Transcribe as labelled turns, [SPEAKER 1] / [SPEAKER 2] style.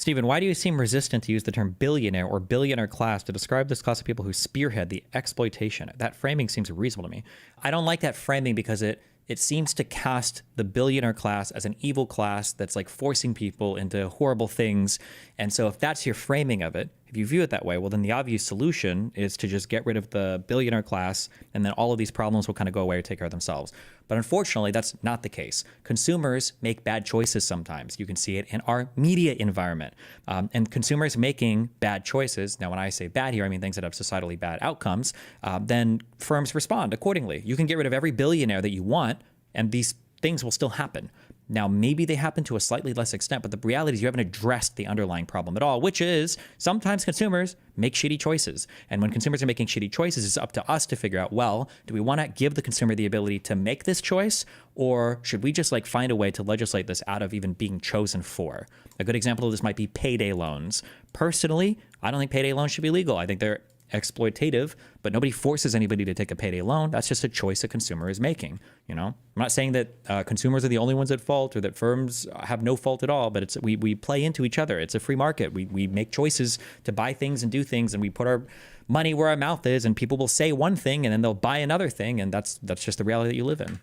[SPEAKER 1] Stephen, why do you seem resistant to use the term billionaire or billionaire class to describe this class of people who spearhead the exploitation? That framing seems reasonable to me. I don't like that framing because it seems to cast the billionaire class as an evil class that's like forcing people into horrible things. And so if that's your framing of it, if you view it that way, well, then the obvious solution is to just get rid of the billionaire class, and then all of these problems will kind of go away or take care of themselves. But unfortunately, that's not the case. Consumers make bad choices sometimes. You can see it in our media environment. And consumers making bad choices, now when I say bad here, I mean things that have societally bad outcomes, then firms respond accordingly. You can get rid of every billionaire that you want, and these things will still happen. Now, maybe they happen to a slightly less extent, but the reality is you haven't addressed the underlying problem at all, which is sometimes consumers make shitty choices. And when consumers are making shitty choices, it's up to us to figure out, well, do we want to give the consumer the ability to make this choice? Or should we just like find a way to legislate this out of even being chosen for? A good example of this might be payday loans. Personally, I don't think payday loans should be legal. I think they're exploitative, but nobody forces anybody to take a payday loan. That's just a choice a consumer is making. I'm not saying that consumers are the only ones at fault or that firms have no fault at all, but we play into each other. It's a free market. We make choices to buy things and do things, and we put our money where our mouth is, and people will say one thing and then they'll buy another thing, and that's just the reality that you live in.